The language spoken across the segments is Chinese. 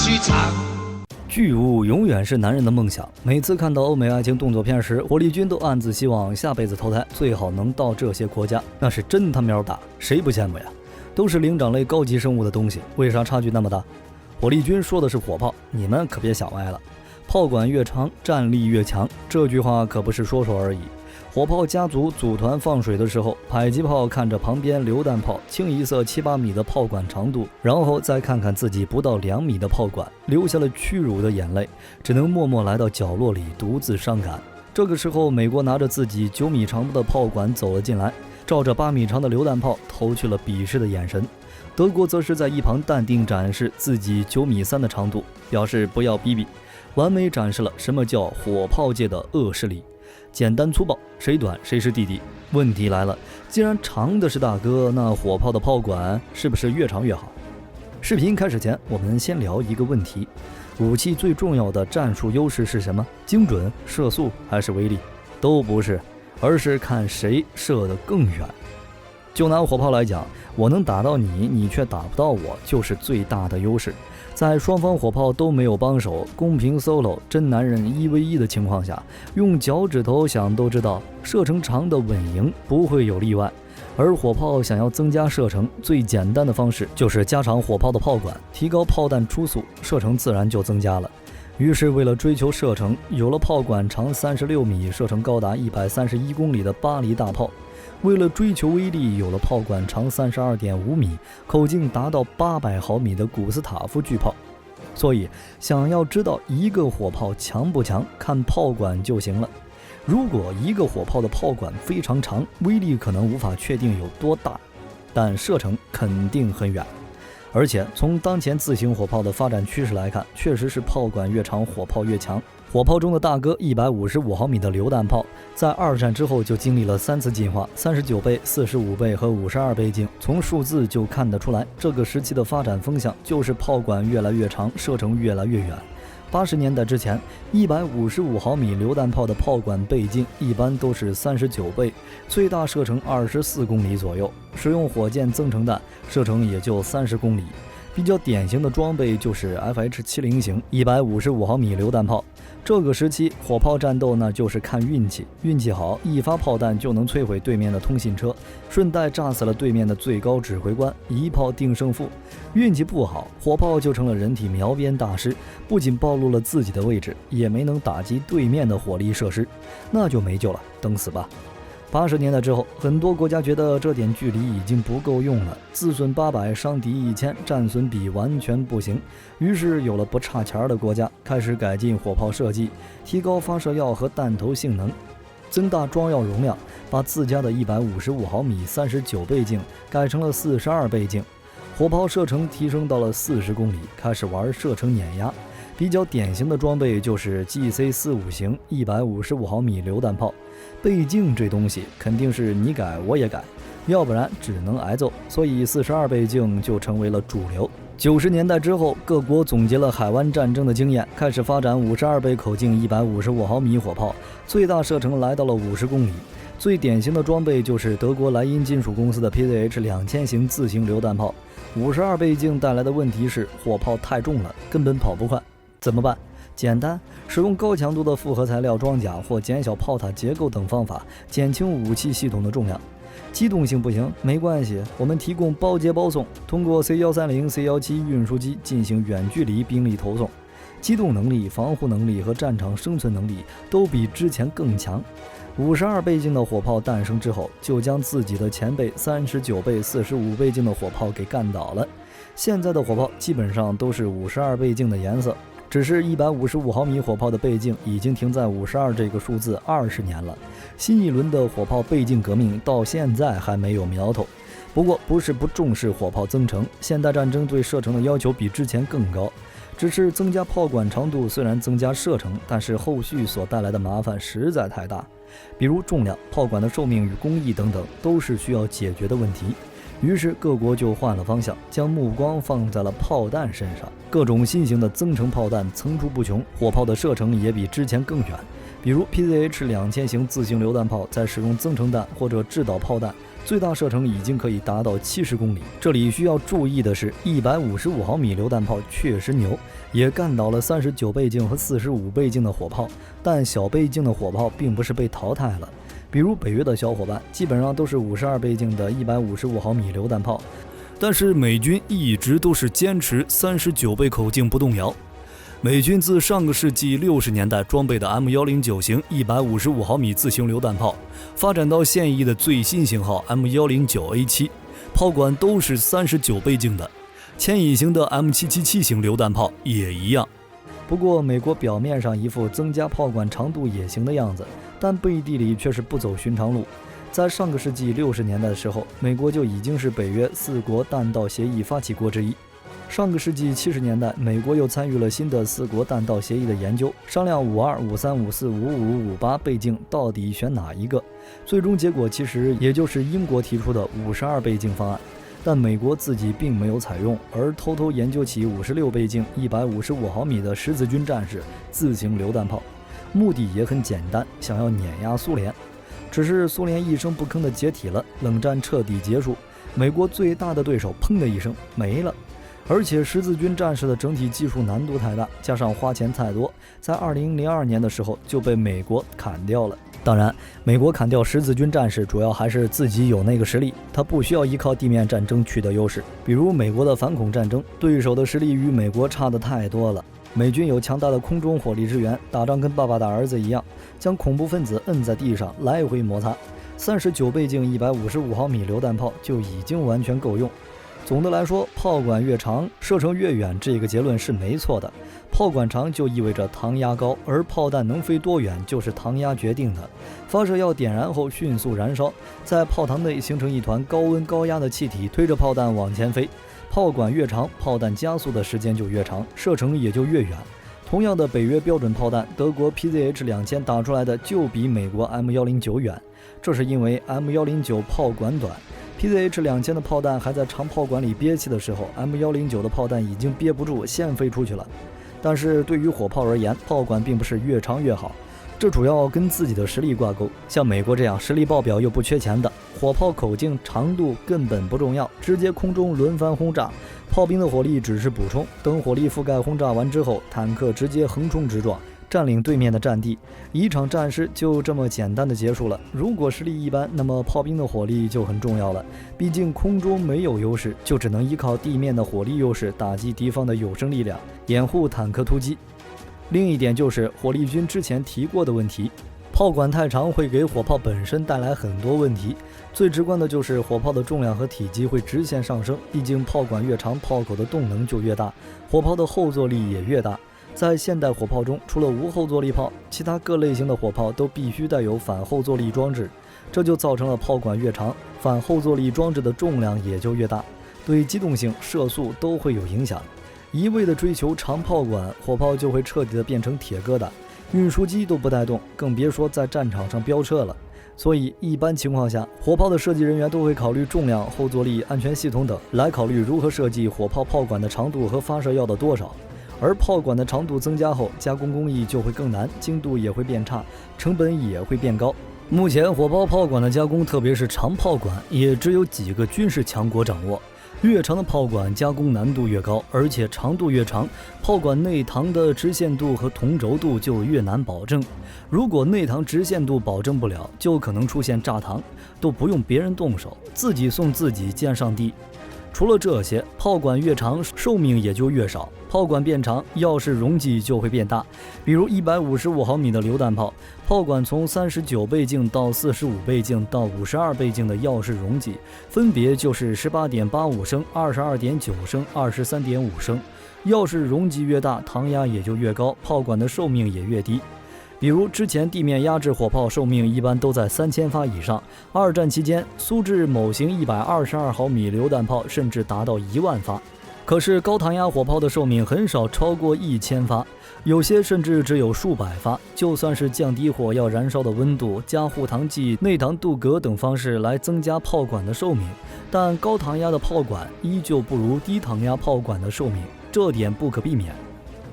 舒畅。巨物永远是男人的梦想。每次看到欧美爱情动作片时，火力军都暗自希望下辈子投胎最好能到这些国家，那是真他喵大，谁不羡慕呀？都是灵长类高级生物的东西，为啥差距那么大？火力军说的是火炮，你们可别想歪了。炮管越长，战力越强，这句话可不是说说而已。火炮家族组团放水的时候，迫击炮看着旁边榴弹炮清一色7-8米的炮管长度，然后再看看自己不到2米的炮管，流下了屈辱的眼泪，只能默默来到角落里独自伤感。这个时候，美国拿着自己9米长的炮管走了进来，照着8米长的榴弹炮投去了鄙视的眼神。德国则是在一旁淡定展示自己9.3米的长度，表示不要逼逼，完美展示了什么叫火炮界的恶势力。简单粗暴，谁短谁是弟弟。问题来了，既然长的是大哥，那火炮的炮管是不是越长越好？视频开始前，我们先聊一个问题：武器最重要的战术优势是什么？精准、射速还是威力？都不是，而是看谁射得更远。就拿火炮来讲，我能打到你，你却打不到我，就是最大的优势。在双方火炮都没有帮手，公平 solo 真男人1v1的情况下，用脚趾头想都知道，射程长的稳赢，不会有例外。而火炮想要增加射程，最简单的方式就是加长火炮的炮管，提高炮弹出速，射程自然就增加了。于是为了追求射程，有了炮管长36米，射程高达131公里的巴黎大炮。为了追求威力，有了炮管长32.5米，口径达到800毫米的古斯塔夫巨炮。所以想要知道一个火炮强不强，看炮管就行了。如果一个火炮的炮管非常长，威力可能无法确定有多大，但射程肯定很远。而且从当前自行火炮的发展趋势来看，确实是炮管越长，火炮越强。火炮中的大哥155毫米的榴弹炮，在二战之后就经历了3次进化，39倍、45倍和52倍镜。从数字就看得出来，这个时期的发展风向就是炮管越来越长，射程越来越远。80年代之前，155毫米榴弹炮的炮管倍镜一般都是39倍，最大射程24公里左右，使用火箭增程弹，射程也就30公里。比较典型的装备就是 FH70 型155毫米榴弹炮。这个时期火炮战斗那就是看运气，运气好，一发炮弹就能摧毁对面的通信车，顺带炸死了对面的最高指挥官，一炮定胜负。运气不好，火炮就成了人体瞄边大师，不仅暴露了自己的位置，也没能打击对面的火力设施，那就没救了，等死吧。80年代之后，很多国家觉得这点距离已经不够用了，自损800，伤敌1000，战损比完全不行。于是有了不差钱的国家开始改进火炮设计，提高发射药和弹头性能，增大装药容量，把自家的155毫米39倍镜改成了42倍镜。火炮射程提升到了40公里，开始玩射程碾压。比较典型的装备就是 GC45 型155毫米榴弹炮。倍镜这东西肯定是你改我也改，要不然只能挨揍，所以42倍镜就成为了主流。90年代之后，各国总结了海湾战争的经验，开始发展52倍口径155毫米火炮，最大射程来到了50公里。最典型的装备就是德国莱茵金属公司的 PZH2000 型自行榴弹炮。52倍镜带来的问题是火炮太重了，根本跑不快。怎么办？简单，使用高强度的复合材料装甲或减小炮塔结构等方法，减轻武器系统的重量。机动性不行，没关系，我们提供包接包送，通过 C130、C17 运输机进行远距离兵力投送。机动能力、防护能力和战场生存能力都比之前更强。52倍镜的火炮诞生之后，就将自己的前辈39倍、45倍镜的火炮给干倒了。现在的火炮基本上都是52倍镜的颜色，只是155毫米火炮的倍镜已经停在52这个数字20年了。新一轮的火炮倍镜革命到现在还没有苗头。不过不是不重视火炮增程，现代战争对射程的要求比之前更高。只是增加炮管长度虽然增加射程，但是后续所带来的麻烦实在太大，比如重量、炮管的寿命与工艺等等，都是需要解决的问题。于是各国就换了方向，将目光放在了炮弹身上。各种新型的增程炮弹层出不穷，火炮的射程也比之前更远。比如 PZH2000 型自行榴弹炮在使用增程弹或者制导炮弹，最大射程已经可以达到70公里。这里需要注意的是，155毫米榴弹炮确实牛，也干倒了39倍镜和45倍镜的火炮，但小倍镜的火炮并不是被淘汰了。比如北约的小伙伴基本上都是52倍镜的155毫米榴弹炮，但是美军一直都是坚持39倍口径不动摇。美军自上个世纪60年代装备的 M109 型155毫米自行榴弹炮，发展到现役的最新型号 M109A7， 炮管都是39倍镜的。牵引型的 M777 型榴弹炮也一样。不过美国表面上一副增加炮管长度也行的样子，但背地里却是不走寻常路。在上个世纪60年代的时候，美国就已经是北约4国弹道协议发起国之一。上个世纪70年代，美国又参与了新的4国弹道协议的研究，商量52、53、54、55、58倍镜到底选哪一个。最终结果其实也就是英国提出的52倍镜方案，但美国自己并没有采用，而偷偷研究起56倍镜155毫米的十字军战士自行榴弹炮，目的也很简单，想要碾压苏联。只是苏联一声不吭的解体了，冷战彻底结束，美国最大的对手砰的一声没了。而且十字军战士的整体技术难度太大，加上花钱太多，在2002年的时候就被美国砍掉了。当然，美国砍掉十字军战士主要还是自己有那个实力，他不需要依靠地面战争取得优势。比如美国的反恐战争，对手的实力与美国差的太多了。美军有强大的空中火力支援，打仗跟爸爸打儿子一样，将恐怖分子摁在地上来回摩擦。39倍镜155毫米榴弹炮就已经完全够用。总的来说，炮管越长，射程越远，这个结论是没错的。炮管长就意味着膛压高，而炮弹能飞多远就是膛压决定的。发射药点燃后迅速燃烧，在炮膛内形成一团高温高压的气体，推着炮弹往前飞。炮管越长，炮弹加速的时间就越长，射程也就越远。同样的北约标准炮弹，德国 PZH-2000 打出来的就比美国 M109 远，这是因为 M109 炮管短。PZH-2000 的炮弹还在长炮管里憋气的时候， M109 的炮弹已经憋不住，先飞出去了。但是对于火炮而言，炮管并不是越长越好，这主要跟自己的实力挂钩。像美国这样实力爆表又不缺钱的，火炮口径长度根本不重要，直接空中轮番轰炸，炮兵的火力只是补充。等火力覆盖轰炸完之后，坦克直接横冲直撞，占领对面的战地，一场战事就这么简单的结束了。如果实力一般，那么炮兵的火力就很重要了，毕竟空中没有优势，就只能依靠地面的火力优势打击敌方的有生力量，掩护坦克突击。另一点就是火力军之前提过的问题，炮管太长会给火炮本身带来很多问题。最直观的就是火炮的重量和体积会直线上升，毕竟炮管越长，炮口的动能就越大，火炮的后坐力也越大。在现代火炮中，除了无后坐力炮，其他各类型的火炮都必须带有反后坐力装置，这就造成了炮管越长，反后坐力装置的重量也就越大，对机动性、射速都会有影响。一味的追求长炮管，火炮就会彻底的变成铁疙瘩，运输机都不带动，更别说在战场上飙车了。所以一般情况下，火炮的设计人员都会考虑重量、后坐力、安全系统等，来考虑如何设计火炮炮管的长度和发射药的多少。而炮管的长度增加后，加工工艺就会更难，精度也会变差，成本也会变高。目前火炮炮管的加工，特别是长炮管，也只有几个军事强国掌握。越长的炮管加工难度越高，而且长度越长，炮管内膛的直线度和同轴度就越难保证。如果内膛直线度保证不了，就可能出现炸膛，都不用别人动手，自己送自己见上帝。除了这些，炮管越长，寿命也就越少。炮管变长，药室容积就会变大。比如155毫米的榴弹炮，炮管从39倍镜到45倍镜到52倍镜的药室容积，分别就是 18.85 升、22.9 升、23.5升。药室容积越大，膛压也就越高，炮管的寿命也越低。比如之前地面压制火炮寿命一般都在3000发以上，二战期间苏制某型122毫米榴弹炮甚至达到1万发。可是高膛压火炮的寿命很少超过1000发，有些甚至只有数百发。就算是降低火药燃烧的温度、加护膛剂、内膛镀铬等方式来增加炮管的寿命，但高膛压的炮管依旧不如低膛压炮管的寿命，这点不可避免。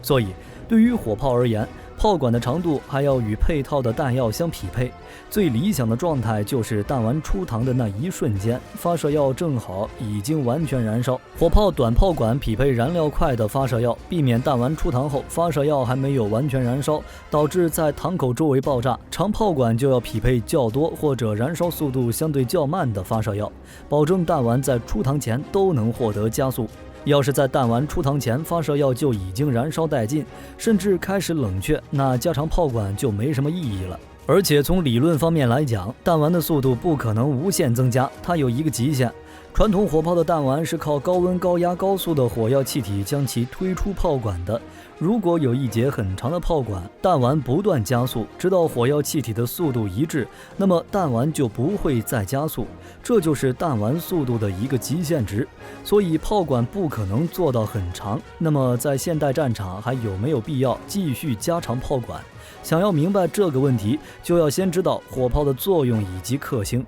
所以对于火炮而言，炮管的长度还要与配套的弹药相匹配。最理想的状态就是弹丸出膛的那一瞬间，发射药正好已经完全燃烧。火炮短炮管匹配燃料快的发射药，避免弹丸出膛后发射药还没有完全燃烧，导致在膛口周围爆炸。长炮管就要匹配较多或者燃烧速度相对较慢的发射药，保证弹丸在出膛前都能获得加速。要是在弹丸出膛前发射药就已经燃烧殆尽，甚至开始冷却，那加长炮管就没什么意义了。而且从理论方面来讲，弹丸的速度不可能无限增加，它有一个极限。传统火炮的弹丸是靠高温高压高速的火药气体将其推出炮管的。如果有一节很长的炮管，弹丸不断加速，直到火药气体的速度一致，那么弹丸就不会再加速，这就是弹丸速度的一个极限值。所以炮管不可能做到很长。那么在现代战场还有没有必要继续加长炮管？想要明白这个问题，就要先知道火炮的作用以及克星。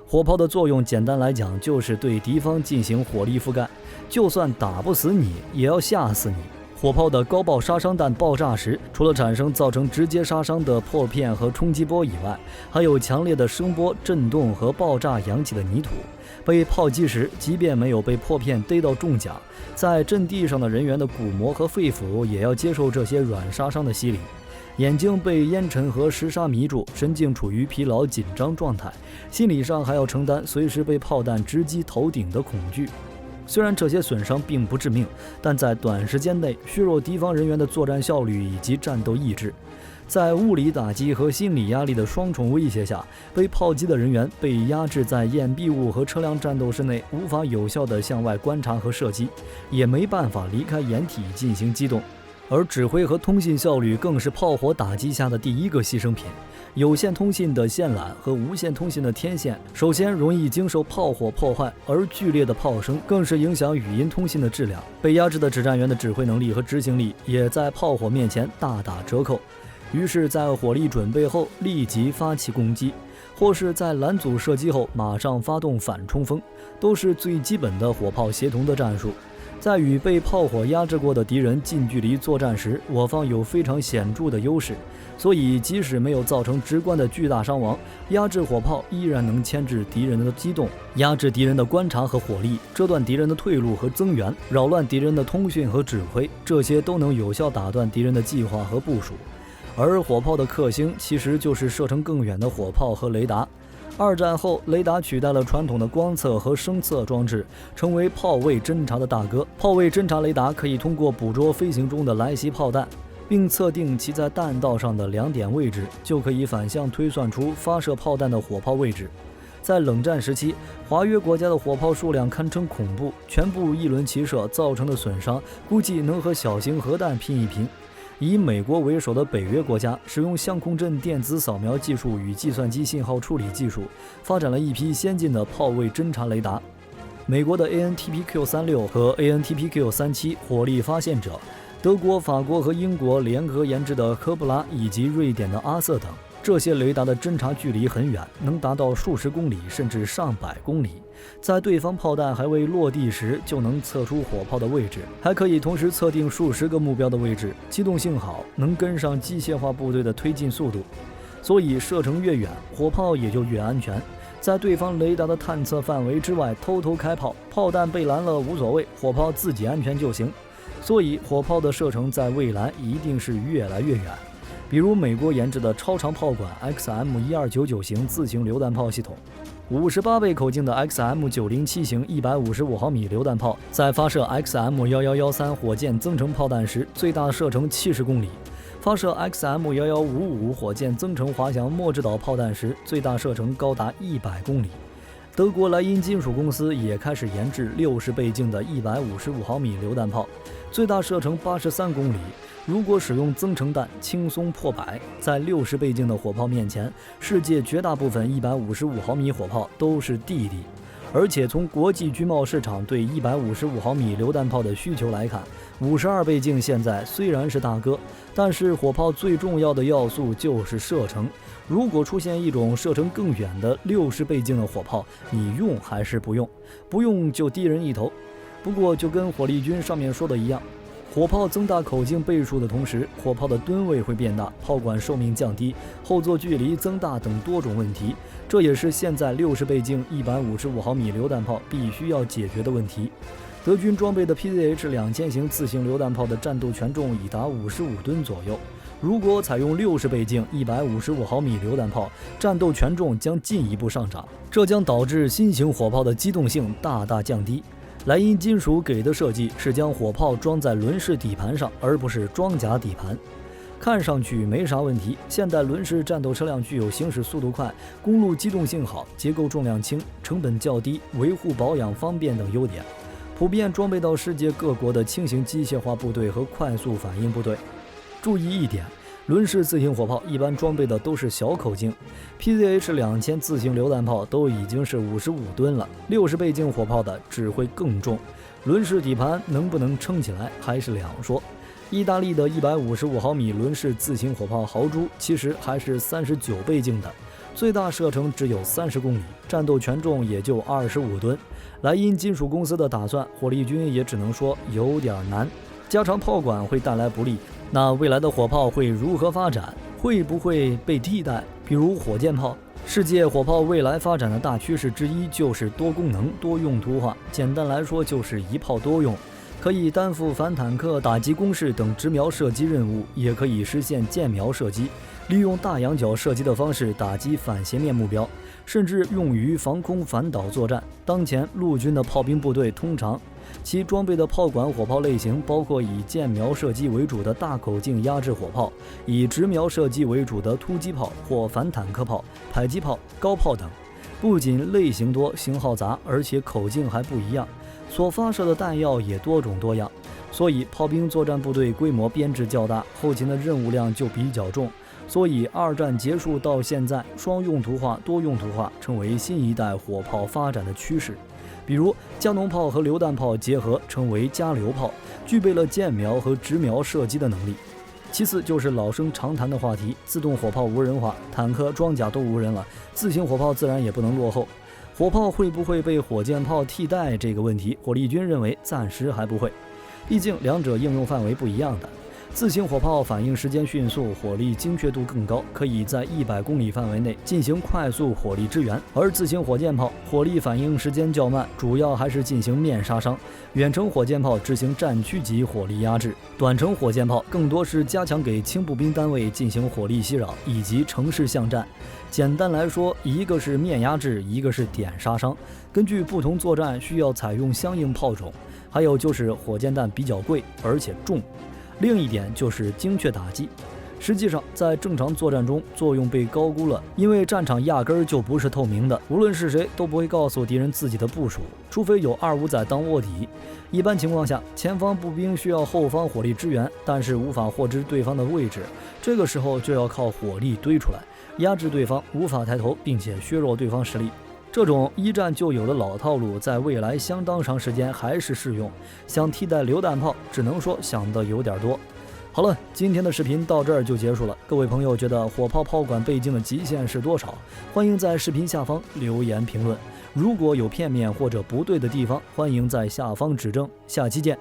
火炮的作用简单来讲就是对敌方进行火力覆盖，就算打不死你也要吓死你。火炮的高爆杀伤弹爆炸时，除了产生造成直接杀伤的破片和冲击波以外，还有强烈的声波、震动和爆炸扬起的泥土。被炮击时，即便没有被破片逮到重甲，在阵地上的人员的鼓膜和肺腑也要接受这些软杀伤的洗礼。眼睛被烟尘和石沙迷住，神经处于疲劳紧张状态，心理上还要承担随时被炮弹直击头顶的恐惧。虽然这些损伤并不致命，但在短时间内削弱敌方人员的作战效率以及战斗意志。在物理打击和心理压力的双重威胁下，被炮击的人员被压制在掩蔽物和车辆战斗室内，无法有效地向外观察和射击，也没办法离开掩体进行机动。而指挥和通信效率更是炮火打击下的第一个牺牲品。有线通信的线缆和无线通信的天线首先容易经受炮火破坏，而剧烈的炮声更是影响语音通信的质量。被压制的指战员的指挥能力和执行力也在炮火面前大打折扣。于是在火力准备后立即发起攻击，或是在拦阻射击后马上发动反冲锋，都是最基本的火炮协同的战术。在与被炮火压制过的敌人近距离作战时，我方有非常显著的优势，所以即使没有造成直观的巨大伤亡，压制火炮依然能牵制敌人的机动，压制敌人的观察和火力，遮断敌人的退路和增援，扰乱敌人的通讯和指挥，这些都能有效打断敌人的计划和部署。而火炮的克星其实就是射程更远的火炮和雷达。二战后，雷达取代了传统的光测和声测装置，成为炮位侦察的大哥。炮位侦察雷达可以通过捕捉飞行中的来袭炮弹，并测定其在弹道上的2点位置，就可以反向推算出发射炮弹的火炮位置。在冷战时期，华约国家的火炮数量堪称恐怖，全部一轮齐射造成的损伤，估计能和小型核弹拼一拼。以美国为首的北约国家使用相控阵电子扫描技术与计算机信号处理技术，发展了一批先进的炮位侦察雷达。美国的 ANTPQ-36 和 ANTPQ-37 火力发现者，德国、法国和英国联合研制的科布拉以及瑞典的阿瑟等，这些雷达的侦察距离很远，能达到数十公里甚至上百公里。在对方炮弹还未落地时，就能测出火炮的位置，还可以同时测定数十个目标的位置，机动性好，能跟上机械化部队的推进速度。所以射程越远，火炮也就越安全。在对方雷达的探测范围之外偷偷开炮，炮弹被拦了无所谓，火炮自己安全就行。所以火炮的射程在未来一定是越来越远。比如美国研制的超长炮管 XM1299 型自行榴弹炮系统，58倍口径的 XM907 型155毫米榴弹炮，在发射 XM1113 火箭增程炮弹时，最大射程70公里；发射 XM1155 火箭增程滑翔末制导炮弹时，最大射程高达100公里。德国莱茵金属公司也开始研制60倍镜的155毫米榴弹炮，最大射程83公里。如果使用增程弹，轻松破百。在60倍镜的火炮面前，世界绝大部分155毫米火炮都是弟弟。而且从国际军贸市场对155毫米榴弹炮的需求来看，52倍镜现在虽然是大哥，但是火炮最重要的要素就是射程。如果出现一种射程更远的60倍镜的火炮，你用还是不用？不用就低人一头。不过就跟火力军上面说的一样，火炮增大口径倍数的同时，火炮的吨位会变大，炮管寿命降低，后座距离增大等多种问题，这也是现在60倍镜155毫米榴弹炮必须要解决的问题。德军装备的 PZH-2000型自行榴弹炮的战斗权重已达55吨左右，如果采用60倍镜155毫米榴弹炮，战斗权重将进一步上涨，这将导致新型火炮的机动性大大降低。莱茵金属给的设计是将火炮装在轮式底盘上，而不是装甲底盘，看上去没啥问题。现代轮式战斗车辆具有行驶速度快、公路机动性好、结构重量轻、成本较低、维护保养方便等优点，普遍装备到世界各国的轻型机械化部队和快速反应部队。注意一点，轮式自行火炮一般装备的都是小口径 ，PZH-2000自行榴弹炮都已经是55吨了，60倍镜火炮的只会更重。轮式底盘能不能撑起来还是两说。意大利的155毫米轮式自行火炮豪猪其实还是39倍镜的，最大射程只有30公里，战斗权重也就25吨。莱茵金属公司的打算，火力军也只能说有点难。加长炮管会带来不利，那未来的火炮会如何发展？会不会被替代？比如火箭炮。世界火炮未来发展的大趋势之一就是多功能、多用途化。简单来说，就是一炮多用，可以担负反坦克、打击工事等直瞄射击任务，也可以实现箭瞄射击，利用大仰角射击的方式打击反斜面目标，甚至用于防空反导作战。当前陆军的炮兵部队通常其装备的炮管火炮类型包括以箭瞄射击为主的大口径压制火炮，以直瞄射击为主的突击炮或反坦克炮、迫击炮、高炮等。不仅类型多、型号杂，而且口径还不一样，所发射的弹药也多种多样，所以炮兵作战部队规模编制较大，后勤的任务量就比较重。所以二战结束到现在，双用途化、多用途化成为新一代火炮发展的趋势。比如加农炮和榴弹炮结合成为加榴炮，具备了箭瞄和直瞄射击的能力。其次就是老生常谈的话题，自动火炮无人化，坦克、装甲都无人了，自行火炮自然也不能落后。火炮会不会被火箭炮替代这个问题，火力军认为暂时还不会，毕竟两者应用范围不一样的。自行火炮反应时间迅速，火力精确度更高，可以在100公里范围内进行快速火力支援，而自行火箭炮火力反应时间较慢，主要还是进行面杀伤。远程火箭炮执行战区级火力压制，短程火箭炮更多是加强给轻步兵单位进行火力袭扰以及城市巷战。简单来说，一个是面压制，一个是点杀伤，根据不同作战需要采用相应炮种。还有就是火箭弹比较贵，而且重。另一点就是精确打击，实际上在正常作战中作用被高估了，因为战场压根儿就不是透明的，无论是谁都不会告诉敌人自己的部署，除非有2-5仔当卧底。一般情况下，前方步兵需要后方火力支援，但是无法获知对方的位置，这个时候就要靠火力堆出来，压制对方无法抬头，并且削弱对方实力。这种一战就有的老套路，在未来相当长时间还是适用。想替代榴弹炮，只能说想的有点多。好了，今天的视频到这儿就结束了。各位朋友觉得火炮炮管倍镜的极限是多少？欢迎在视频下方留言评论。如果有片面或者不对的地方，欢迎在下方指正。下期见。